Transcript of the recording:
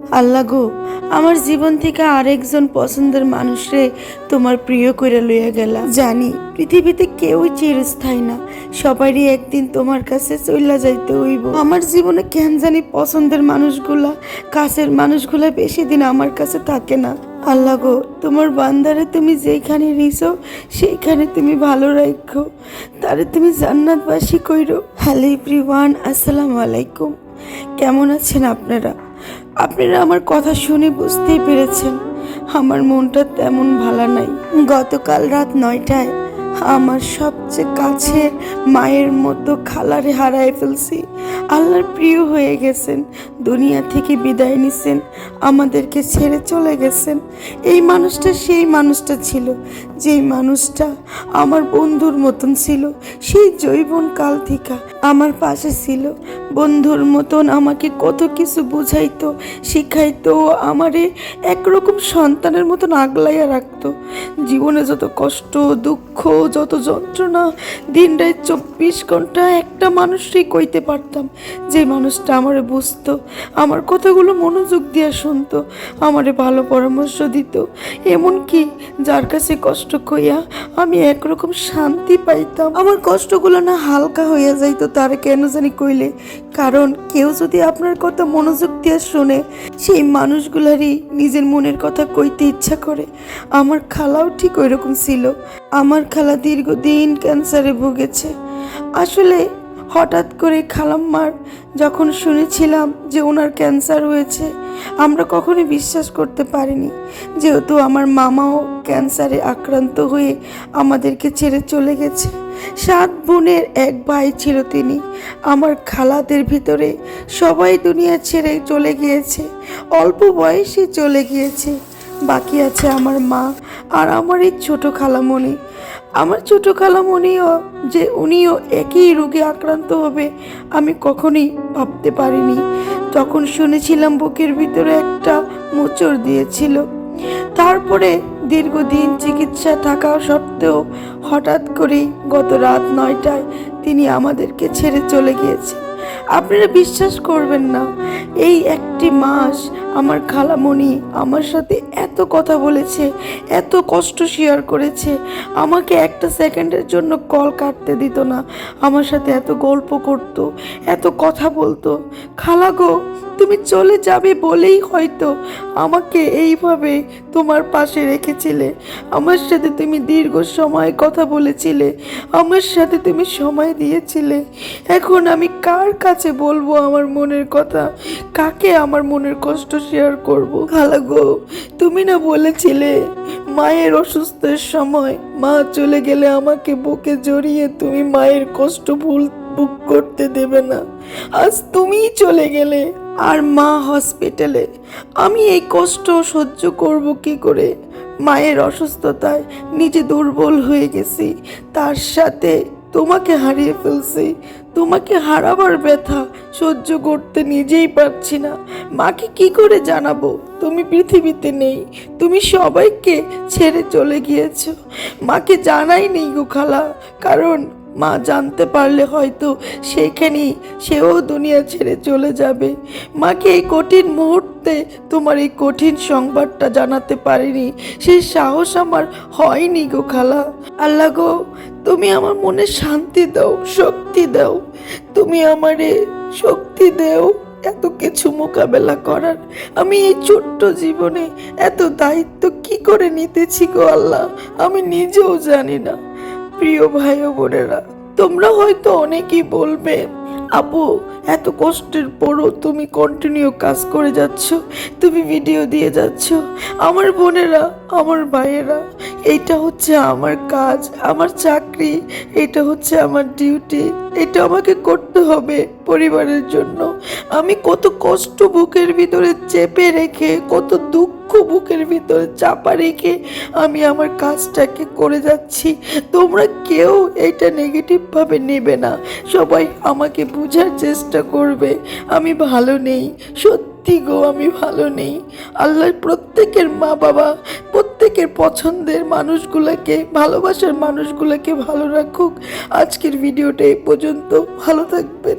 আল্লাহ গো, আমার জীবন থেকে আরেকজন পছন্দের মানুষরে তোমার প্রিয় করে লইয়া গেলাম। জানি পৃথিবীতে কেউই চিরস্থায়ী না, সবারই একদিন তোমার কাছে চইলা যাইতে হইব। আমার জীবনে কেন জানি পছন্দের মানুষগুলা, কাছের মানুষগুলা বেশি দিন আমার কাছে থাকে না। আল্লাহ গো, তোমার বান্দারে তুমি যেখানে নিছো সেইখানে তুমি ভালো রাখো, তারে তুমি জান্নাতবাসী কইরো। হ্যালো এভরিওয়ান, আসসালামু আলাইকুম। কেমন আছেন আপনারা? আপনারা আমার কথা শুনে বুঝতেই পেরেছেন আমার মনটা তেমন ভালো নাই। গতকাল রাত 9টায় আমার সবচেয়ে কাছের মায়ের মতো খালারে হারায় ফেলছি। আল্লাহর প্রিয় হয়ে গেছেন, দুনিয়া থেকে বিদায় নিছেন, আমাদেরকে ছেড়ে চলে গেছেন। এই মানুষটা সেই মানুষটা ছিল, যেই মানুষটা আমার বন্ধুর মতন ছিল। সেই যৌবন কাল থেকে আমার পাশে ছিল, বন্ধুর মতন আমাকে কত কিছু বুঝাইতো, শিখাইতো, আমারে একরকম সন্তানের মতন আগলাইয়া রাখতো। জীবনে যত কষ্ট, দুঃখ, যত যন্ত্রণা, দিন রাত 24 ঘন্টা একটা মানুষই কইতে পারতাম, যে মানুষটা আমারে বুঝতো, আমার কথাগুলো মনোযোগ দিয়ে শুনতো, আমারে ভালো পরামর্শ দিত। এমনকি যার কাছে কষ্ট কইয়া আমি একরকম শান্তি পাইতাম। আমার কষ্টগুলো না হালকা হইয়া যাইতো তার কেন জানি কইলে। কারণ কেউ যদি আপনার কথা মনোযোগ দিয়ে শুনে, সেই মানুষগুলারই নিজের মনের কথা কইতে ইচ্ছা করে। আমার খালাও ঠিক ওইরকম ছিল। আমার খালা দীর্ঘদিন ক্যান্সারে ভুগেছে। আসলে হঠাৎ করে খালাম্মার যখন শুনেছিলাম যে ওনার ক্যান্সার হয়েছে, আমরা কখনোই বিশ্বাস করতে পারিনি। যেহেতু আমার মামাও ক্যান্সারে আক্রান্ত হয়ে আমাদেরকে ছেড়ে চলে গেছে। 7 বোনের এক ভাই ছিল তিনি। আমার খালাদের ভিতরে সবাই দুনিয়া ছেড়ে চলে গিয়েছে, অল্প বয়সে চলে গিয়েছে। বাকি আছে আমার মা আর আমার এই ছোট খালামণি। আমার ছোট খালামণিও যে উনিও একই রোগে আক্রান্ত হবে আমি কখনোই ভাবতে পারিনি। তখন শুনেছিলাম বুকের ভিতরে একটা মোচড় দিয়েছিল। তারপরে দীর্ঘদিন চিকিৎসা থাকা সত্ত্বেও হঠাৎ করেই গত রাত 9টায় তিনি আমাদেরকে ছেড়ে চলে গিয়েছে। আপনারা বিশ্বাস করবেন না, এই একটি মাস আমার খালামণি আমার সাথে এত কথা বলেছে, এত কষ্ট শেয়ার করেছে। আমাকে একটা সেকেন্ডের জন্য কল কাটতে দিত না, আমার সাথে এত গল্প করত, এত কথা বলতো। খালা গো, তুমি চলে যাবে বলেই হয়তো আমাকে এইভাবে তোমার পাশে রেখেছিলে। আমার সাথে তুমি দীর্ঘ সময় কথা বলেছিলে, আমার সাথে তুমি সময় দিয়েছিলে। এখন আমি কার কাছে বলবো আমার মনের কথা, কাকে আমার মনের কষ্ট শেয়ার করব? খালা গো, তুমি না বলেছিলে মায়ের অসুস্থের সময় মা চলে গেলে আমাকে বুকে জড়িয়ে তুমি মায়ের কষ্ট বুক করতে দেবে না। আজ তুমিই চলে গেলে আর মা হসপিটালে। আমি এই কষ্ট সহ্য করব কি করে? মায়ের অসুস্থতায় নিজে দুর্বল হয়ে গেছি, তার সাথে তোমাকে হারিয়ে ফেলছি। তোমাকে হারাবার ব্যথা সহ্য করতে নিজেই পারছি না। মাকে কি করে জানাবো তুমি পৃথিবীতে নেই? তুমি সবাইকে ছেড়ে চলে গিয়েছো। মাকে জানাই নেই গো খালা, কারণ মা জানতে পারলে হয়তো সেখানেই সেও দুনিয়া ছেড়ে চলে যাবে। মাকে এই কঠিন মুহূর্তে তোমার এই কঠিন সংবাদটা জানাতে পারিনি, সেই সাহস আমার হয়নি গো খালা। আল্লাহ গো, তুমি আমার মনে শান্তি দাও, শক্তি দাও। তুমি আমারে শক্তি দাও এত কিছু মোকাবেলা করার। আমি এই ছোট্ট জীবনে এত দায়িত্ব কি করে নিতেছি গো আল্লাহ, আমি নিজেও জানি না। প্রিয় ভাই ও বোনেরা, তোমরা হয়তো অনেকেই বলবে, আপু এত কষ্টের পরও তুমি কন্টিনিউ কাজ করে যাচ্ছ, তুমি ভিডিও দিয়ে যাচ্ছ। আমার বোনেরা, আমার ভাইয়েরা, এইটা হচ্ছে আমার কাজ, আমার চাকরি, এটা হচ্ছে আমার ডিউটি, এটা আমাকে করতে হবে পরিবারের জন্য। আমি কত কষ্ট বুকের ভিতরে চেপে রেখে, কত দুঃখ বুকের ভিতরে চাপা রেখে আমি আমার কাজটাকে করে যাচ্ছি। তোমরা কেউ এটা নেগেটিভ ভাবে নেবে না, সবাই আমাকে বোঝার চেষ্টা করবে আমি ভালো নেই। সত্যি গো, আমি ভালো নেই। আল্লাহ প্রত্যেকের মা বাবা, প্রত্যেকের পছন্দের মানুষগুলোকে, ভালোবাসার মানুষগুলোকে ভালো রাখুক। আজকের ভিডিওটা এই পর্যন্ত। ভালো থাকবেন।